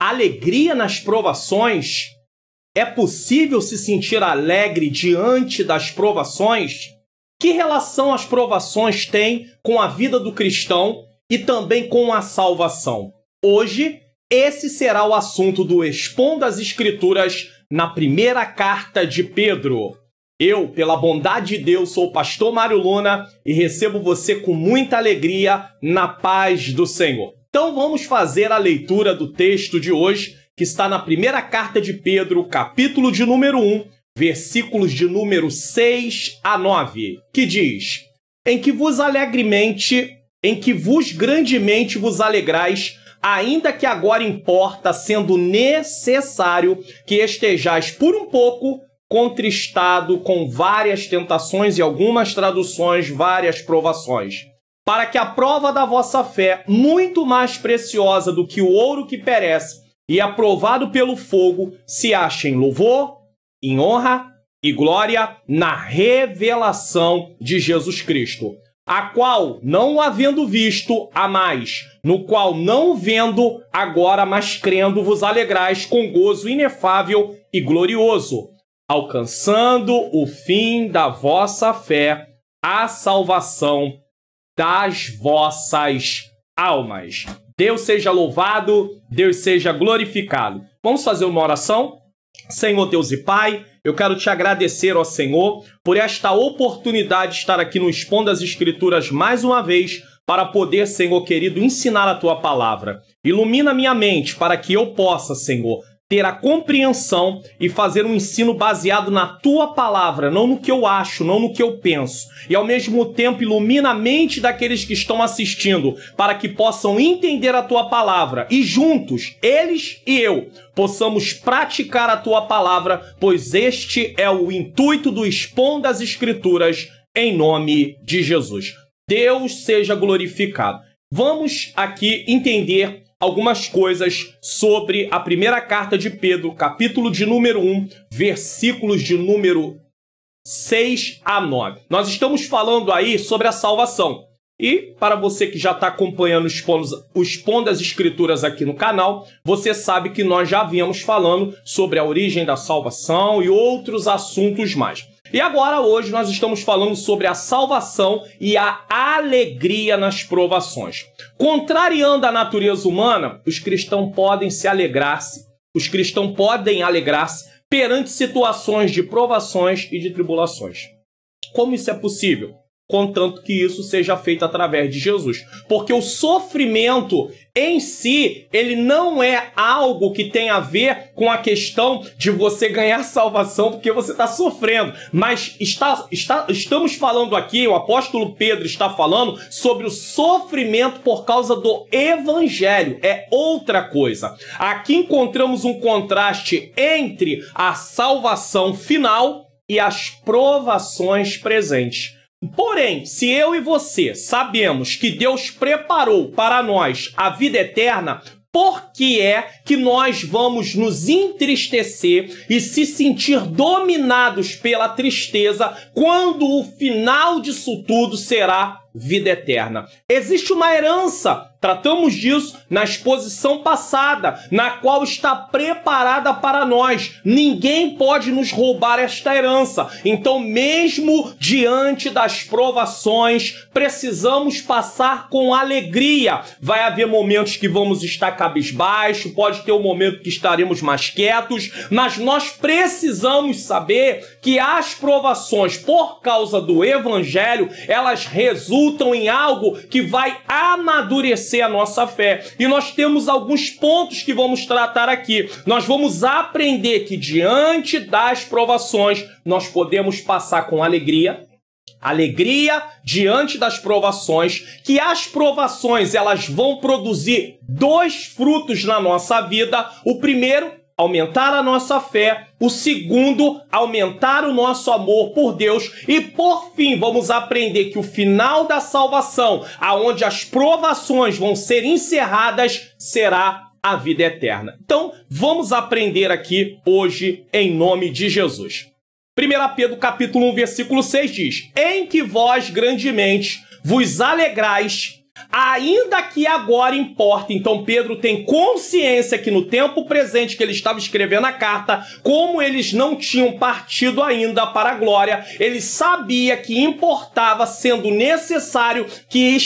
alegria nas provações? É possível se sentir alegre diante das provações? Que relação as provações têm com a vida do cristão e também com a salvação? Hoje, esse será o assunto do Expondo as Escrituras na primeira carta de Pedro. Eu, pela bondade de Deus, sou o pastor Mário Luna e recebo você com muita alegria na paz do Senhor. Então vamos fazer a leitura do texto de hoje, que está na primeira carta de Pedro, capítulo de número 1, versículos de número 6 a 9, que diz: em que vos grandemente vos alegrais, ainda que agora importa, sendo necessário que estejais por um pouco contristado com várias tentações e algumas traduções, várias provações, para que a prova da vossa fé, muito mais preciosa do que o ouro que perece e aprovado pelo fogo, se ache em louvor, em honra e glória na revelação de Jesus Cristo, a qual, não o havendo visto, a mais, no qual não o vendo, agora, mas crendo, vos alegrais com gozo inefável e glorioso, alcançando o fim da vossa fé, a salvação das vossas almas. Deus seja louvado, Deus seja glorificado. Vamos fazer uma oração? Senhor Deus e Pai, eu quero te agradecer, ó Senhor, por esta oportunidade de estar aqui no Expondo as Escrituras mais uma vez, para poder, Senhor querido, ensinar a Tua palavra. Ilumina minha mente para que eu possa, Senhor, ter a compreensão e fazer um ensino baseado na Tua palavra, não no que eu acho, não no que eu penso. E ao mesmo tempo ilumina a mente daqueles que estão assistindo, para que possam entender a Tua palavra e juntos, eles e eu, possamos praticar a Tua palavra, pois este é o intuito do Expondo as Escrituras, em nome de Jesus. Deus seja glorificado. Vamos aqui entender algumas coisas sobre a primeira carta de Pedro, capítulo de número 1, versículos de número 6 a 9. Nós estamos falando aí sobre a salvação. E para você que já está acompanhando o Expondo as Escrituras aqui no canal, você sabe que nós já viemos falando sobre a origem da salvação e outros assuntos mais. E agora, hoje, nós estamos falando sobre a salvação e a alegria nas provações. Contrariando a natureza humana, os cristãos podem alegrar-se perante situações de provações e de tribulações. Como isso é possível? Contanto que isso seja feito através de Jesus. Porque o sofrimento em si, ele não é algo que tem a ver com a questão de você ganhar salvação porque você está sofrendo. Mas estamos falando aqui, o apóstolo Pedro está falando sobre o sofrimento por causa do evangelho. É outra coisa. Aqui encontramos um contraste entre a salvação final e as provações presentes. Porém, se eu e você sabemos que Deus preparou para nós a vida eterna, por que é que nós vamos nos entristecer e se sentir dominados pela tristeza quando o final disso tudo será vida eterna? Existe uma herança, tratamos disso na exposição passada, na qual está preparada para nós. Ninguém pode nos roubar esta herança. Então, mesmo diante das provações, precisamos passar com alegria. Vai haver momentos que vamos estar cabisbaixo, pode ter um momento que estaremos mais quietos, mas nós precisamos saber que as provações, por causa do evangelho, elas resultam em algo que vai amadurecer a nossa fé. E nós temos alguns pontos que vamos tratar aqui. Nós vamos aprender que diante das provações, nós podemos passar com alegria. Alegria diante das provações, que as provações elas vão produzir dois frutos na nossa vida. O primeiro, aumentar a nossa fé. O segundo, aumentar o nosso amor por Deus. E por fim, vamos aprender que o final da salvação, aonde as provações vão ser encerradas, será a vida eterna. Então, vamos aprender aqui hoje em nome de Jesus. 1 Pedro capítulo 1, versículo 6 diz: em que vós grandemente vos alegrais, ainda que agora importa. Então Pedro tem consciência que no tempo presente que ele estava escrevendo a carta, como eles não tinham partido ainda para a glória, ele sabia que importava, sendo necessário, que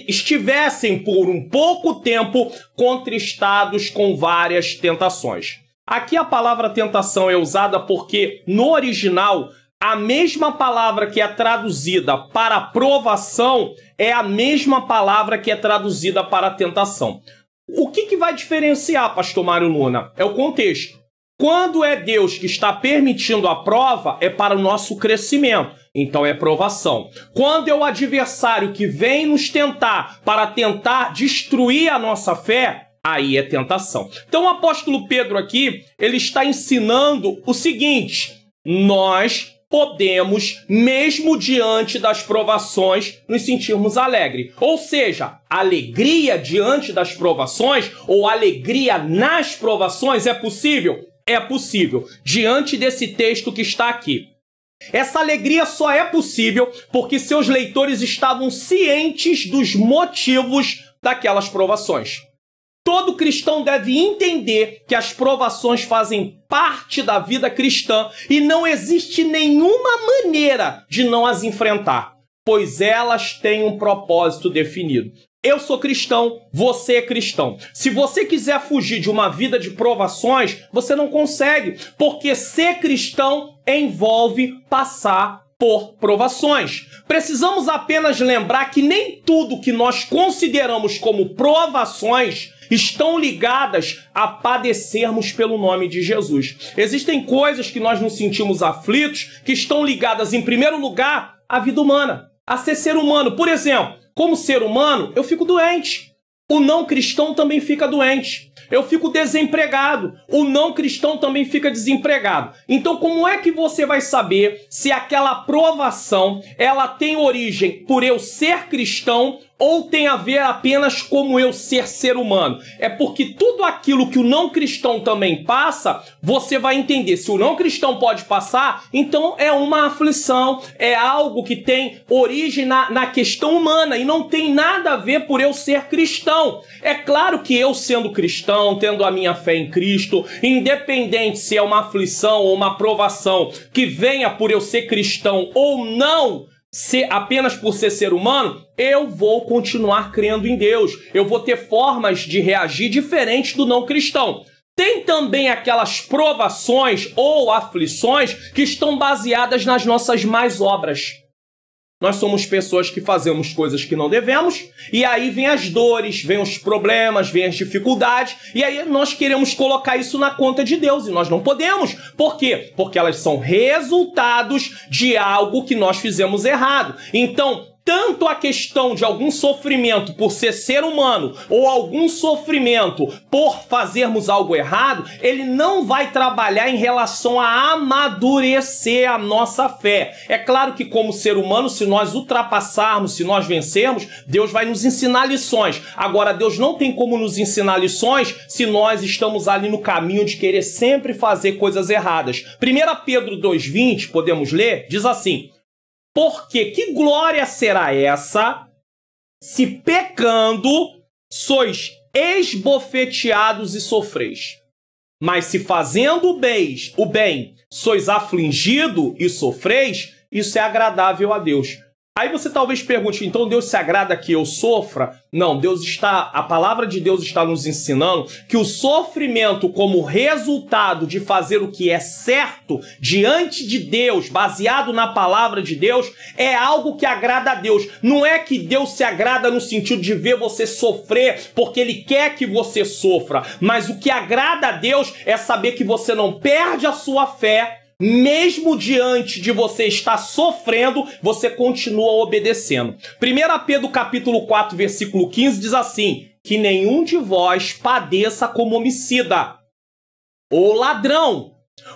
estivessem por um pouco tempo contristados com várias tentações. Aqui a palavra tentação é usada porque no original a mesma palavra que é traduzida para provação é a mesma palavra que é traduzida para tentação. O que vai diferenciar, pastor Mário Luna? É o contexto. Quando é Deus que está permitindo a prova, é para o nosso crescimento. Então é provação. Quando é o adversário que vem nos tentar para tentar destruir a nossa fé, aí é tentação. Então o apóstolo Pedro aqui, ele está ensinando o seguinte: nós podemos, mesmo diante das provações, nos sentirmos alegres. Ou seja, alegria diante das provações ou alegria nas provações é possível? É possível, diante desse texto que está aqui. Essa alegria só é possível porque seus leitores estavam cientes dos motivos daquelas provações. Todo cristão deve entender que as provações fazem parte da vida cristã e não existe nenhuma maneira de não as enfrentar, pois elas têm um propósito definido. Eu sou cristão, você é cristão. Se você quiser fugir de uma vida de provações, você não consegue, porque ser cristão envolve passar por provações. Precisamos apenas lembrar que nem tudo que nós consideramos como provações estão ligadas a padecermos pelo nome de Jesus. Existem coisas que nós nos sentimos aflitos que estão ligadas, em primeiro lugar, à vida humana, a ser humano. Por exemplo, como ser humano, eu fico doente. O não cristão também fica doente. Eu fico desempregado. O não cristão também fica desempregado. Então, como é que você vai saber se aquela provação ela tem origem por eu ser cristão ou tem a ver apenas como eu ser humano? É porque tudo aquilo que o não cristão também passa, você vai entender. Se o não cristão pode passar, então é uma aflição, é algo que tem origem na questão humana e não tem nada a ver por eu ser cristão. É claro que eu, sendo cristão, tendo a minha fé em Cristo, independente se é uma aflição ou uma provação que venha por eu ser cristão ou não, apenas por ser humano, eu vou continuar crendo em Deus. Eu vou ter formas de reagir diferentes do não cristão. Tem também aquelas provações ou aflições que estão baseadas nas nossas más obras. Nós somos pessoas que fazemos coisas que não devemos, e aí vem as dores, vem os problemas, vem as dificuldades, e aí nós queremos colocar isso na conta de Deus, e nós não podemos. Por quê? Porque elas são resultados de algo que nós fizemos errado. Então, tanto a questão de algum sofrimento por ser humano ou algum sofrimento por fazermos algo errado, ele não vai trabalhar em relação a amadurecer a nossa fé. É claro que como ser humano, se nós ultrapassarmos, se nós vencermos, Deus vai nos ensinar lições. Agora, Deus não tem como nos ensinar lições se nós estamos ali no caminho de querer sempre fazer coisas erradas. 1 Pedro 2,20, podemos ler, diz assim: porque que glória será essa, se pecando sois esbofeteados e sofreis? Mas se fazendo o bem sois afligido e sofreis, isso é agradável a Deus. Aí você talvez pergunte, então Deus se agrada que eu sofra? Não, a palavra de Deus está nos ensinando que o sofrimento como resultado de fazer o que é certo diante de Deus, baseado na palavra de Deus, é algo que agrada a Deus. Não é que Deus se agrada no sentido de ver você sofrer porque Ele quer que você sofra, mas o que agrada a Deus é saber que você não perde a sua fé. Mesmo diante de você estar sofrendo, você continua obedecendo. 1 Pedro capítulo 4, versículo 15 diz assim: que nenhum de vós padeça como homicida, ou ladrão,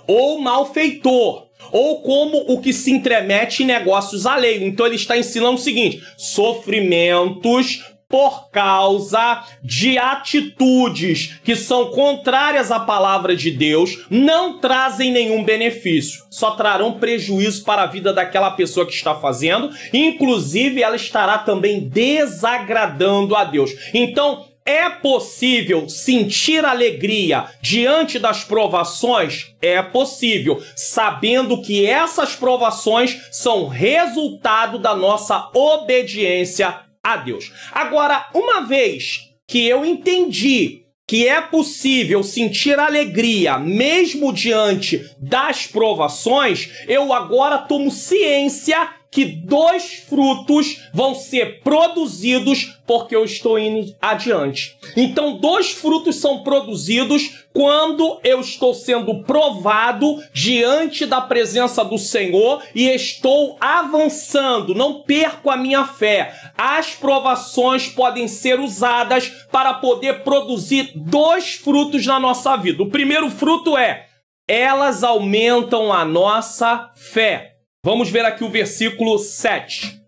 ou malfeitor, ou como o que se intromete em negócios alheios. Então ele está ensinando o seguinte: sofrimentos por causa de atitudes que são contrárias à palavra de Deus, não trazem nenhum benefício, só trarão prejuízo para a vida daquela pessoa que está fazendo, inclusive ela estará também desagradando a Deus. Então, é possível sentir alegria diante das provações? É possível, sabendo que essas provações são resultado da nossa obediência a Deus. Agora, uma vez que eu entendi que é possível sentir alegria mesmo diante das provações, eu agora tomo ciência que 2 frutos vão ser produzidos porque eu estou indo adiante. Então, 2 frutos são produzidos quando eu estou sendo provado diante da presença do Senhor e estou avançando, não perco a minha fé. As provações podem ser usadas para poder produzir 2 frutos na nossa vida. O primeiro fruto é: elas aumentam a nossa fé. Vamos ver aqui o versículo 7.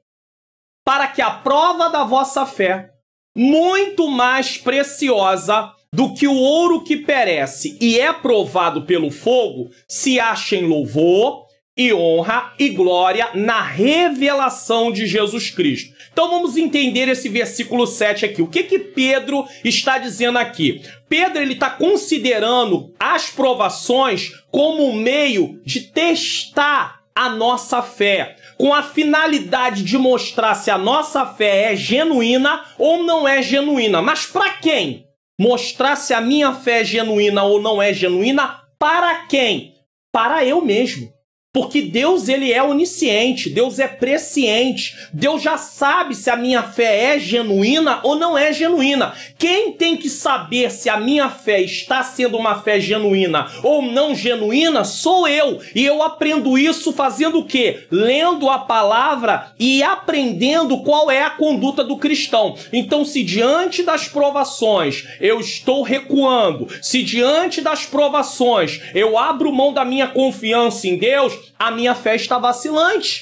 Para que a prova da vossa fé, muito mais preciosa do que o ouro que perece e é provado pelo fogo, se ache em louvor e honra e glória na revelação de Jesus Cristo. Então vamos entender esse versículo 7 aqui. O que Pedro está dizendo aqui? Pedro está considerando as provações como um meio de testar a nossa fé, com a finalidade de mostrar se a nossa fé é genuína ou não é genuína. Mas para quem? Mostrar se a minha fé é genuína ou não é genuína? Para quem? Para eu mesmo. Porque Deus, ele é onisciente, Deus é presciente, Deus já sabe se a minha fé é genuína ou não é genuína. Quem tem que saber se a minha fé está sendo uma fé genuína ou não genuína sou eu. E eu aprendo isso fazendo o quê? Lendo a palavra e aprendendo qual é a conduta do cristão. Então, se diante das provações eu estou recuando, se diante das provações eu abro mão da minha confiança em Deus, a minha fé está vacilante.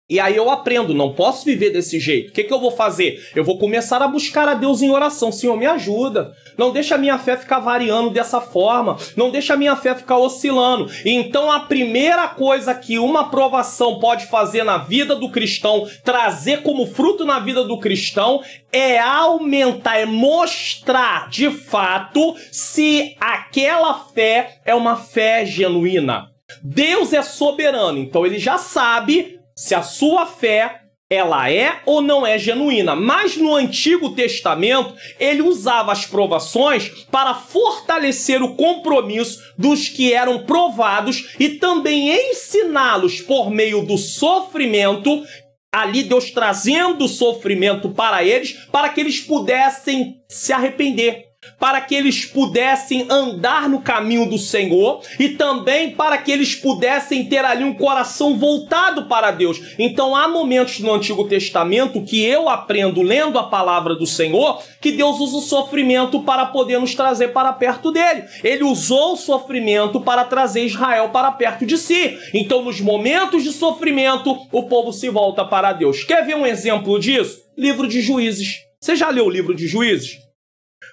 E aí eu aprendo, não posso viver desse jeito. O que eu vou fazer? Eu vou começar a buscar a Deus em oração. Senhor, me ajuda. Não deixa a minha fé ficar variando dessa forma. Não deixa a minha fé ficar oscilando. Então a primeira coisa que uma provação pode fazer na vida do cristão, trazer como fruto na vida do cristão, é aumentar, é mostrar de fato se aquela fé é uma fé genuína. Deus é soberano, então ele já sabe se a sua fé ela é ou não é genuína. Mas no Antigo Testamento, ele usava as provações para fortalecer o compromisso dos que eram provados e também ensiná-los por meio do sofrimento, ali Deus trazendo o sofrimento para eles, para que eles pudessem se arrepender, para que eles pudessem andar no caminho do Senhor e também para que eles pudessem ter ali um coração voltado para Deus. Então há momentos no Antigo Testamento que eu aprendo lendo a palavra do Senhor que Deus usa o sofrimento para poder nos trazer para perto dele. Ele usou o sofrimento para trazer Israel para perto de si. Então nos momentos de sofrimento o povo se volta para Deus. Quer ver um exemplo disso? Livro de Juízes. Você já leu o livro de Juízes?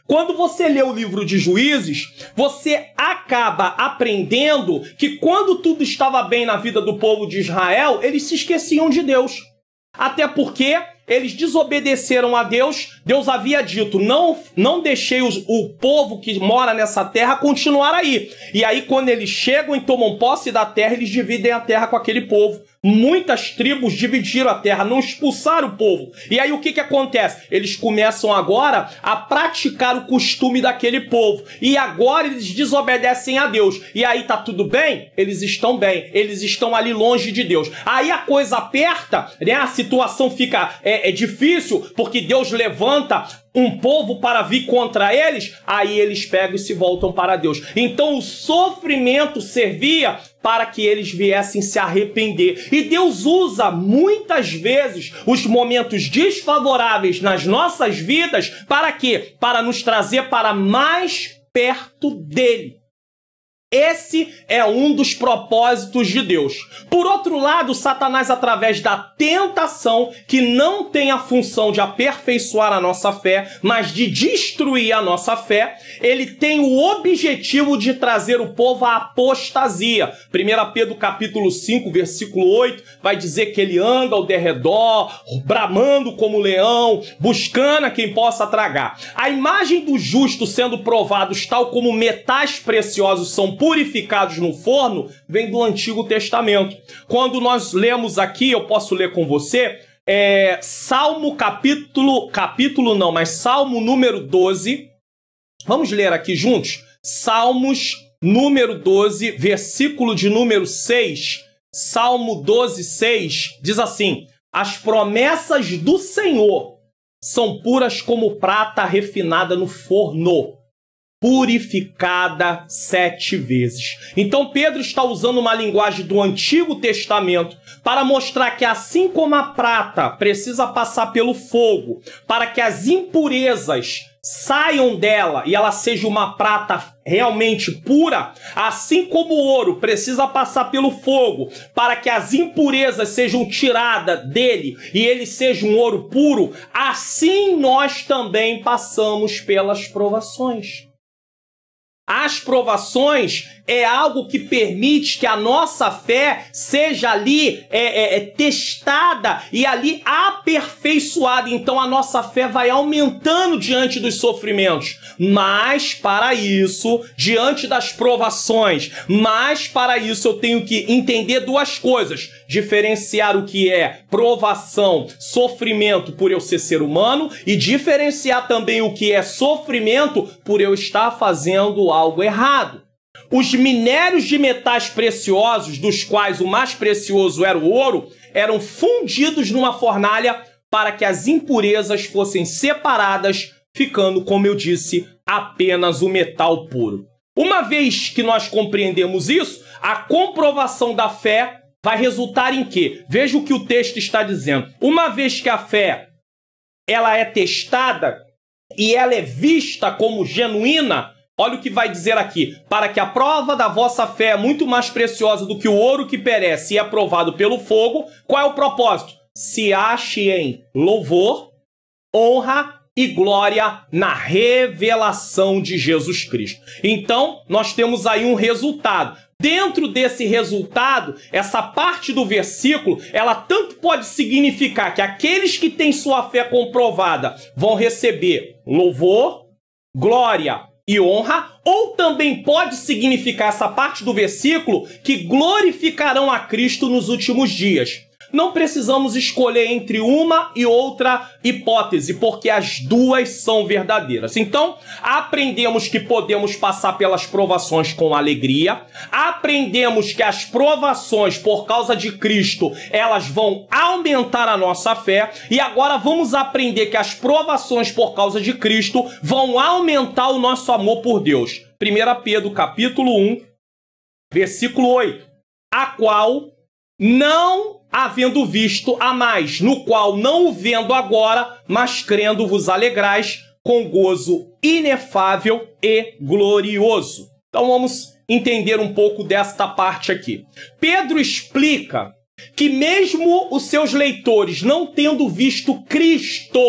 Quando você lê o livro de Juízes, você acaba aprendendo que quando tudo estava bem na vida do povo de Israel, eles se esqueciam de Deus. Até porque eles desobedeceram a Deus. Deus havia dito, não deixei o povo que mora nessa terra continuar aí. E aí quando eles chegam e tomam posse da terra, eles dividem a terra com aquele povo. Muitas tribos dividiram a terra, não expulsaram o povo. E aí o que acontece? Eles começam agora a praticar o costume daquele povo. E agora eles desobedecem a Deus. E aí tá tudo bem? Eles estão bem. Eles estão ali longe de Deus. Aí a coisa aperta, né? A situação fica difícil, porque Deus levanta um povo para vir contra eles, aí eles pegam e se voltam para Deus. Então o sofrimento servia para que eles viessem se arrepender. E Deus usa muitas vezes os momentos desfavoráveis nas nossas vidas para quê? Para nos trazer para mais perto dele. Esse é um dos propósitos de Deus. Por outro lado, Satanás, através da tentação, que não tem a função de aperfeiçoar a nossa fé, mas de destruir a nossa fé, ele tem o objetivo de trazer o povo à apostasia. 1 Pedro capítulo 5, versículo 8, vai dizer que ele anda ao derredor, bramando como leão, buscando a quem possa tragar. A imagem do justo sendo provados tal como metais preciosos são purificados no forno, vem do Antigo Testamento. Quando nós lemos aqui, eu posso ler com você, Salmo Salmo número 12. Vamos ler aqui juntos? Salmos número 12, versículo de número 6. Salmo 12, 6, diz assim: as promessas do Senhor são puras como prata refinada no forno, purificada 7 vezes. Então Pedro está usando uma linguagem do Antigo Testamento para mostrar que assim como a prata precisa passar pelo fogo para que as impurezas saiam dela e ela seja uma prata realmente pura, assim como o ouro precisa passar pelo fogo para que as impurezas sejam tiradas dele e ele seja um ouro puro, assim nós também passamos pelas provações. As provações é algo que permite que a nossa fé seja ali testada e ali aperfeiçoada. Então a nossa fé vai aumentando diante dos sofrimentos. Mas para isso, diante das provações, eu tenho que entender duas coisas. Diferenciar o que é provação, sofrimento por eu ser humano e diferenciar também o que é sofrimento por eu estar fazendo algo errado. Os minérios de metais preciosos, dos quais o mais precioso era o ouro, eram fundidos numa fornalha para que as impurezas fossem separadas, ficando, como eu disse, apenas o metal puro. Uma vez que nós compreendemos isso, a comprovação da fé vai resultar em quê? Veja o que o texto está dizendo. Uma vez que a fé ela é testada e ela é vista como genuína, olha o que vai dizer aqui: para que a prova da vossa fé é muito mais preciosa do que o ouro que perece e é provado pelo fogo. Qual é o propósito? Se ache em louvor, honra e glória na revelação de Jesus Cristo. Então, nós temos aí um resultado. Dentro desse resultado, essa parte do versículo, ela tanto pode significar que aqueles que têm sua fé comprovada vão receber louvor, glória e honra, ou também pode significar essa parte do versículo que glorificarão a Cristo nos últimos dias. Não precisamos escolher entre uma e outra hipótese, porque as duas são verdadeiras. Então, aprendemos que podemos passar pelas provações com alegria, aprendemos que as provações por causa de Cristo, elas vão aumentar a nossa fé, e agora vamos aprender que as provações por causa de Cristo vão aumentar o nosso amor por Deus. 1 Pedro capítulo 1, versículo 8, a qual não havendo visto a mais, no qual não o vendo agora, mas crendo vos alegrais com gozo inefável e glorioso. Então vamos entender um pouco desta parte aqui. Pedro explica que mesmo os seus leitores não tendo visto Cristo,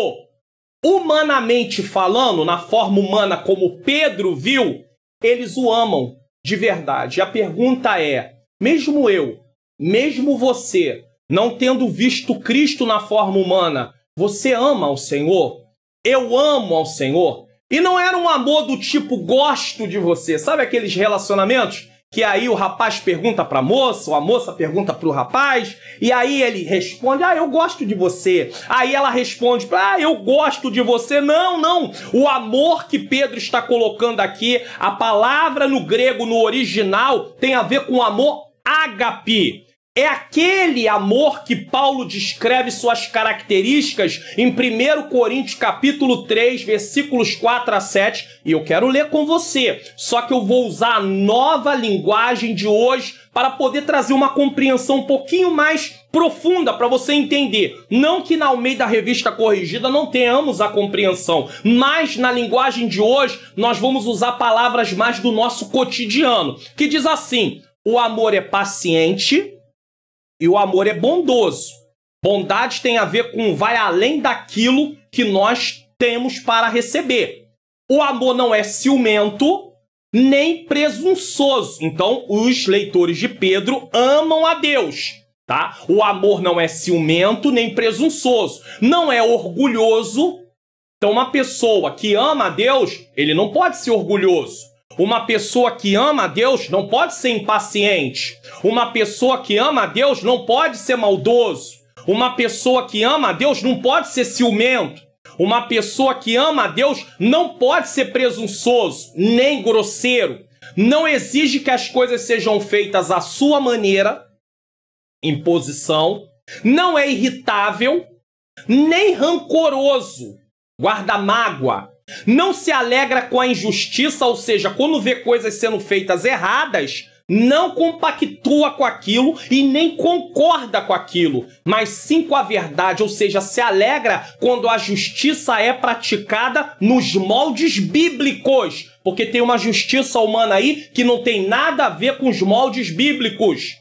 humanamente falando, na forma humana como Pedro viu, eles o amam de verdade. E a pergunta é, mesmo eu, mesmo você, não tendo visto Cristo na forma humana, você ama ao Senhor? Eu amo ao Senhor? E não era um amor do tipo, gosto de você. Sabe aqueles relacionamentos que aí o rapaz pergunta para a moça, ou a moça pergunta para o rapaz, e aí ele responde, eu gosto de você. Aí ela responde, eu gosto de você. Não, não. O amor que Pedro está colocando aqui, a palavra no grego, no original, tem a ver com amor ágape. É aquele amor que Paulo descreve suas características em 1 Coríntios capítulo 3, versículos 4 a 7. E eu quero ler com você, só que eu vou usar a nova linguagem de hoje para poder trazer uma compreensão um pouquinho mais profunda para você entender. Não que na Almeida Revista Corrigida não tenhamos a compreensão, mas na linguagem de hoje nós vamos usar palavras mais do nosso cotidiano, que diz assim: o amor é paciente e o amor é bondoso. Bondade tem a ver com vai além daquilo que nós temos para receber. O amor não é ciumento nem presunçoso. Então, os leitores de Pedro amam a Deus, tá? O amor não é ciumento nem presunçoso. Não é orgulhoso. Então, uma pessoa que ama a Deus, ele não pode ser orgulhoso. Uma pessoa que ama a Deus não pode ser impaciente. Uma pessoa que ama a Deus não pode ser maldoso. Uma pessoa que ama a Deus não pode ser ciumento. Uma pessoa que ama a Deus não pode ser presunçoso, nem grosseiro. Não exige que as coisas sejam feitas à sua maneira, imposição. Não é irritável, nem rancoroso, guarda mágoa. Não se alegra com a injustiça, ou seja, quando vê coisas sendo feitas erradas, não compactua com aquilo e nem concorda com aquilo, mas sim com a verdade, ou seja, se alegra quando a justiça é praticada nos moldes bíblicos, porque tem uma justiça humana aí que não tem nada a ver com os moldes bíblicos.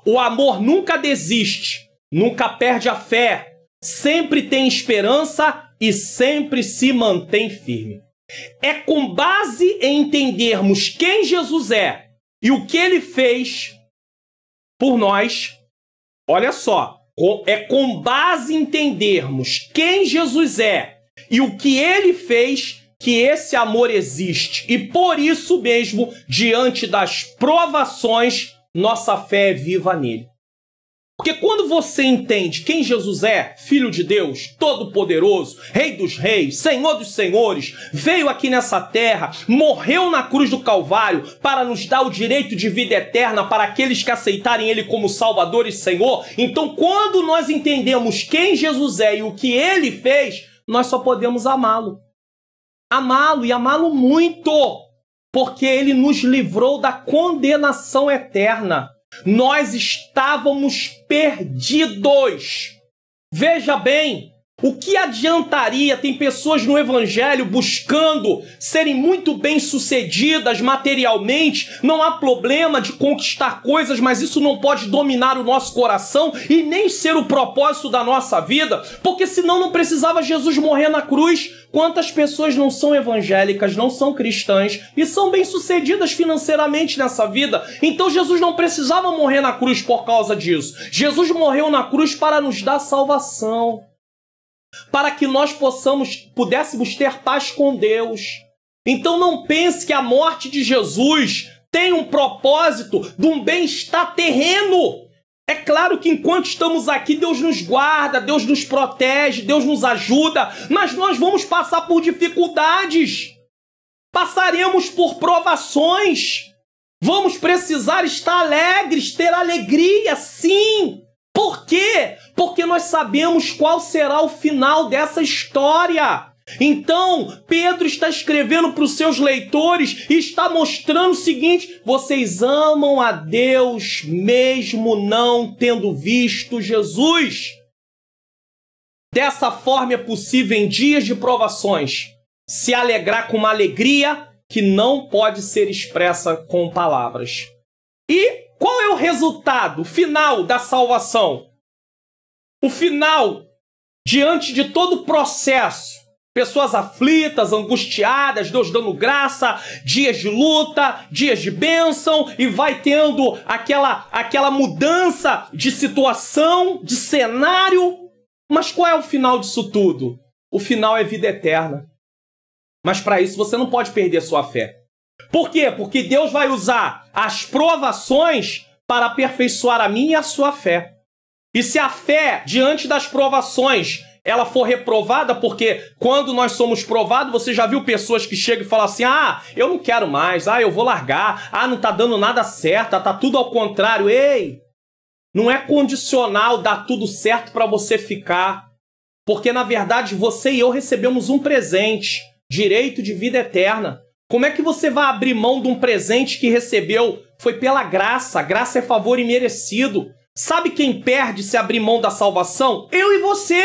O amor nunca desiste, nunca perde a fé, sempre tem esperança e sempre se mantém firme. É com base em entendermos quem Jesus é e o que ele fez por nós, olha só, é com base em entendermos quem Jesus é e o que ele fez que esse amor existe. E por isso mesmo, diante das provações, nossa fé é viva nele. Porque quando você entende quem Jesus é, Filho de Deus, Todo-Poderoso, Rei dos Reis, Senhor dos Senhores, veio aqui nessa terra, morreu na cruz do Calvário para nos dar o direito de vida eterna para aqueles que aceitarem Ele como Salvador e Senhor. Então, quando nós entendemos quem Jesus é e o que Ele fez, nós só podemos amá-lo. Amá-lo e amá-lo muito, porque Ele nos livrou da condenação eterna. Nós estávamos perdidos. Veja bem, o que adiantaria? Tem pessoas no Evangelho buscando serem muito bem-sucedidas materialmente. Não há problema de conquistar coisas, mas isso não pode dominar o nosso coração e nem ser o propósito da nossa vida, porque senão não precisava Jesus morrer na cruz. Quantas pessoas não são evangélicas, não são cristãs e são bem-sucedidas financeiramente nessa vida? Então Jesus não precisava morrer na cruz por causa disso. Jesus morreu na cruz para nos dar salvação, para que nós pudéssemos ter paz com Deus. Então não pense que a morte de Jesus tem um propósito de um bem-estar terreno. É claro que enquanto estamos aqui, Deus nos guarda, Deus nos protege, Deus nos ajuda, mas nós vamos passar por dificuldades. Passaremos por provações. Vamos precisar estar alegres, ter alegria, sim. Por quê? Porque nós sabemos qual será o final dessa história. Então, Pedro está escrevendo para os seus leitores e está mostrando o seguinte: vocês amam a Deus mesmo não tendo visto Jesus. Dessa forma é possível, em dias de provações, se alegrar com uma alegria que não pode ser expressa com palavras. E qual é o resultado final da salvação? O final, diante de todo o processo, pessoas aflitas, angustiadas, Deus dando graça, dias de luta, dias de bênção, e vai tendo aquela mudança de situação, de cenário. Mas qual é o final disso tudo? O final é vida eterna. Mas para isso você não pode perder sua fé. Por quê? Porque Deus vai usar as provações para aperfeiçoar a minha e a sua fé. E se a fé, diante das provações, ela for reprovada, porque quando nós somos provados, você já viu pessoas que chegam e falam assim: ah, eu não quero mais, ah, eu vou largar, ah, não tá dando nada certo, tá tudo ao contrário. Ei, Não é condicional dar tudo certo para você ficar. Porque, na verdade, você e eu recebemos um presente, direito de vida eterna. Como é que você vai abrir mão de um presente que recebeu? Foi pela graça. Graça é favor imerecido. Sabe quem perde se abrir mão da salvação? Eu e você.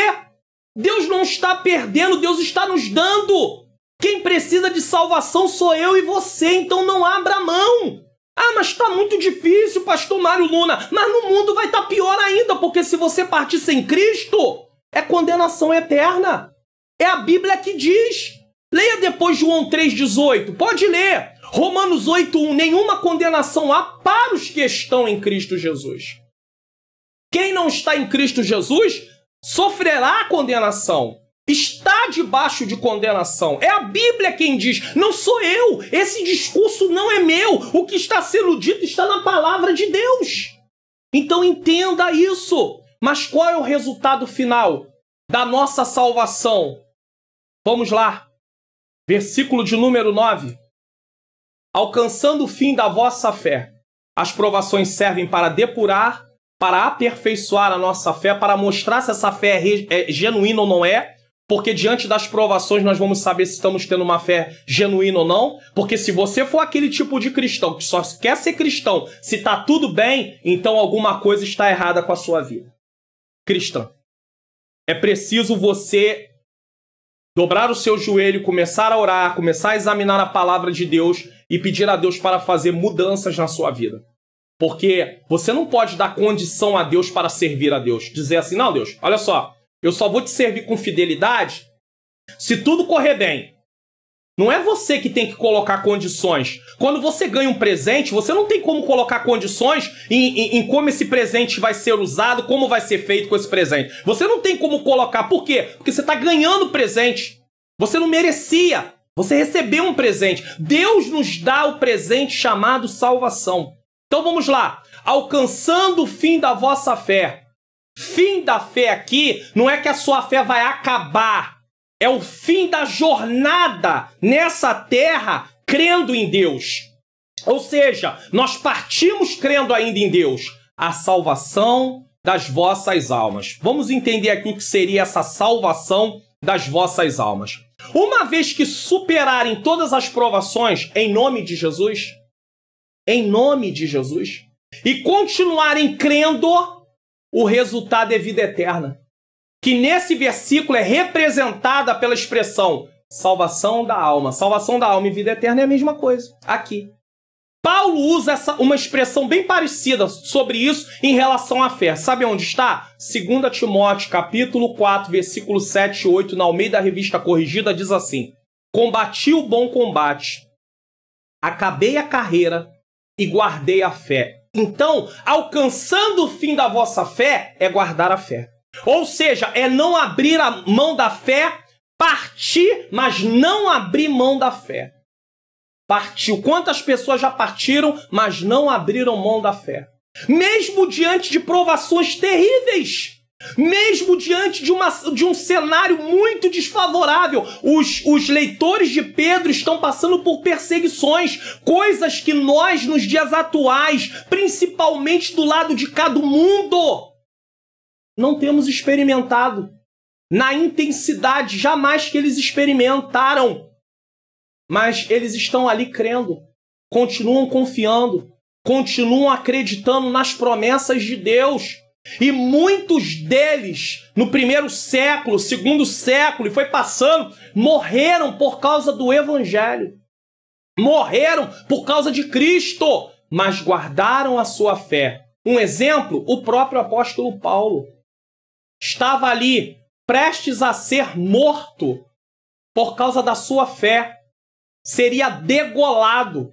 Deus não está perdendo, Deus está nos dando. Quem precisa de salvação sou eu e você, então não abra mão. Ah, mas está muito difícil, pastor Mário Luna. Mas no mundo vai estar pior ainda, porque se você partir sem Cristo, é condenação eterna. É a Bíblia que diz. Leia depois João 3,18. Pode ler. Romanos 8,1. Nenhuma condenação há para os que estão em Cristo Jesus. Quem não está em Cristo Jesus sofrerá a condenação. Está debaixo de condenação. É a Bíblia quem diz, não sou eu. Esse discurso não é meu. O que está sendo dito está na palavra de Deus. Então entenda isso. Mas qual é o resultado final da nossa salvação? Vamos lá. Versículo de número 9. Alcançando o fim da vossa fé, as provações servem para depurar, para aperfeiçoar a nossa fé, para mostrar se essa fé é genuína ou não é. Porque diante das provações nós vamos saber se estamos tendo uma fé genuína ou não. Porque se você for aquele tipo de cristão que só quer ser cristão, se está tudo bem, então alguma coisa está errada com a sua vida. Cristã, é preciso você dobrar o seu joelho, começar a orar, começar a examinar a palavra de Deus e pedir a Deus para fazer mudanças na sua vida. Porque você não pode dar condição a Deus para servir a Deus. Dizer assim, não, Deus, olha só, eu só vou te servir com fidelidade se tudo correr bem. Não é você que tem que colocar condições. Quando você ganha um presente, você não tem como colocar condições em como esse presente vai ser usado, como vai ser feito com esse presente. Você não tem como colocar. Por quê? Porque você está ganhando presente. Você não merecia. Você recebeu um presente. Deus nos dá o presente chamado salvação. Então vamos lá. Alcançando o fim da vossa fé. Fim da fé aqui não é que a sua fé vai acabar. É o fim da jornada nessa terra crendo em Deus. Ou seja, nós partimos crendo ainda em Deus. A salvação das vossas almas. Vamos entender aqui o que seria essa salvação das vossas almas. Uma vez que superarem todas as provações em nome de Jesus, e continuarem crendo, o resultado é vida eterna. Que nesse versículo é representada pela expressão salvação da alma. Salvação da alma e vida eterna é a mesma coisa. Aqui. Paulo usa uma expressão bem parecida sobre isso em relação à fé. Sabe onde está? 2 Timóteo, capítulo 4, versículo 7 e 8, na Almeida Revista Corrigida, diz assim: combati o bom combate, acabei a carreira e guardei a fé. Então, alcançando o fim da vossa fé, é guardar a fé. Ou seja, é não abrir a mão da fé, partir, mas não abrir mão da fé. Partiu. Quantas pessoas já partiram, mas não abriram mão da fé? Mesmo diante de provações terríveis. Mesmo diante de um cenário muito desfavorável. Os leitores de Pedro estão passando por perseguições. Coisas que nós, nos dias atuais, principalmente do lado de cá do mundo, não temos experimentado na intensidade jamais que eles experimentaram. Mas eles estão ali crendo, continuam confiando, continuam acreditando nas promessas de Deus. E muitos deles, no primeiro século, segundo século, e foi passando, morreram por causa do Evangelho. Morreram por causa de Cristo, mas guardaram a sua fé. Um exemplo, o próprio apóstolo Paulo. Estava ali, prestes a ser morto por causa da sua fé. Seria degolado,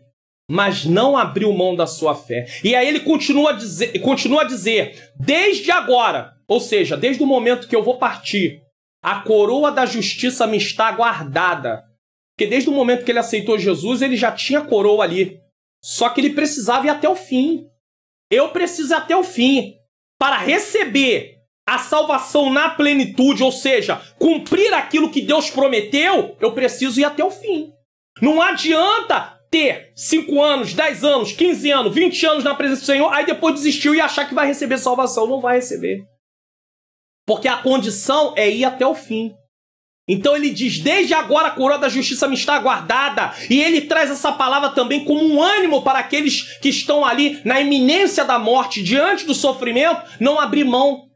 mas não abriu mão da sua fé. E aí ele continua a dizer, desde agora, ou seja, desde o momento que eu vou partir, a coroa da justiça me está guardada. Porque desde o momento que ele aceitou Jesus, ele já tinha a coroa ali. Só que ele precisava ir até o fim. Eu preciso ir até o fim para receber a salvação na plenitude, ou seja, cumprir aquilo que Deus prometeu, eu preciso ir até o fim. Não adianta ter 5 anos, 10 anos, 15 anos, 20 anos na presença do Senhor, aí depois desistiu e achar que vai receber salvação. Não vai receber. Porque a condição é ir até o fim. Então ele diz, desde agora a coroa da justiça me está guardada. E ele traz essa palavra também como um ânimo para aqueles que estão ali na iminência da morte, diante do sofrimento, não abrir mão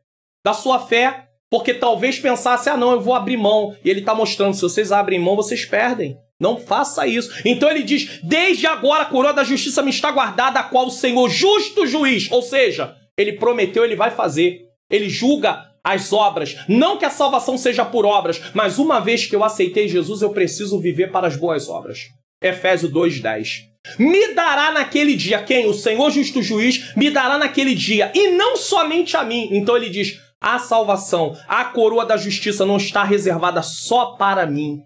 da sua fé. Porque talvez pensasse, não, eu vou abrir mão. E ele está mostrando, se vocês abrem mão, vocês perdem. Não faça isso. Então ele diz, desde agora a coroa da justiça me está guardada, a qual o Senhor justo juiz, ou seja, ele prometeu, ele vai fazer. Ele julga as obras. Não que a salvação seja por obras, mas uma vez que eu aceitei Jesus, eu preciso viver para as boas obras. Efésios 2:10. Me dará naquele dia, quem? O Senhor justo juiz me dará naquele dia, e não somente a mim. Então ele diz, a salvação, a coroa da justiça não está reservada só para mim,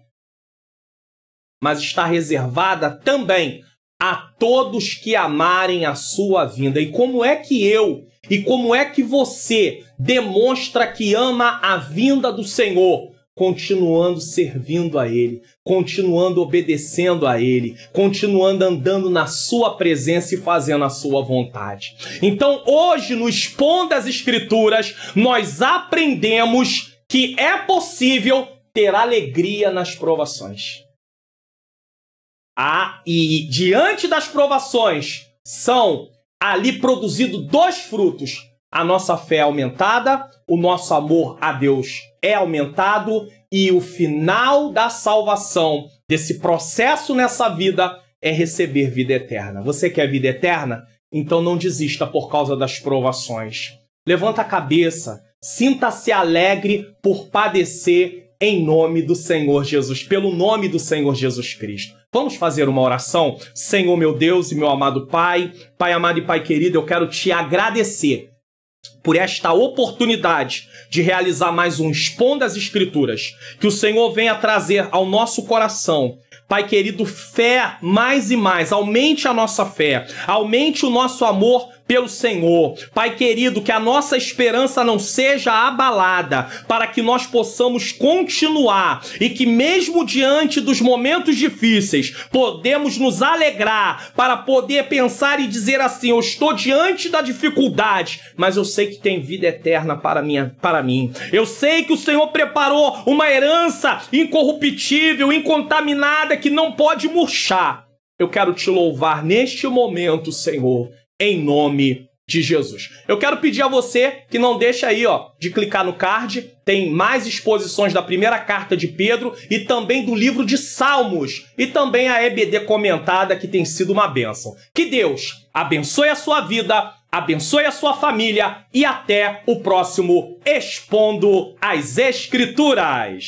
mas está reservada também a todos que amarem a sua vinda. E como é que eu e como é que você demonstra que ama a vinda do Senhor? Continuando servindo a Ele, continuando obedecendo a Ele, continuando andando na sua presença e fazendo a sua vontade. Então hoje, no Expondo as Escrituras, nós aprendemos que é possível ter alegria nas provações. E diante das provações são ali produzidos 2 frutos. A nossa fé é aumentada, o nosso amor a Deus é aumentado e o final da salvação, desse processo nessa vida, é receber vida eterna. Você quer vida eterna? Então não desista por causa das provações. Levanta a cabeça, sinta-se alegre por padecer em nome do Senhor Jesus, pelo nome do Senhor Jesus Cristo. Vamos fazer uma oração? Senhor, meu Deus e meu amado Pai, Pai amado e Pai querido, eu quero te agradecer por esta oportunidade de realizar mais um Expondo as Escrituras. Que o Senhor venha trazer ao nosso coração, Pai querido, fé mais e mais. Aumente a nossa fé, aumente o nosso amor pelo Senhor. Pai querido, que a nossa esperança não seja abalada, para que nós possamos continuar e que mesmo diante dos momentos difíceis, podemos nos alegrar para poder pensar e dizer assim, eu estou diante da dificuldade, mas eu sei que tem vida eterna para mim. Eu sei que o Senhor preparou uma herança incorruptível, incontaminada, que não pode murchar. Eu quero te louvar neste momento, Senhor, em nome de Jesus. Eu quero pedir a você que não deixe aí, de clicar no card. Tem mais exposições da primeira carta de Pedro e também do livro de Salmos. E também a EBD comentada, que tem sido uma bênção. Que Deus abençoe a sua vida, abençoe a sua família e até o próximo Expondo as Escrituras.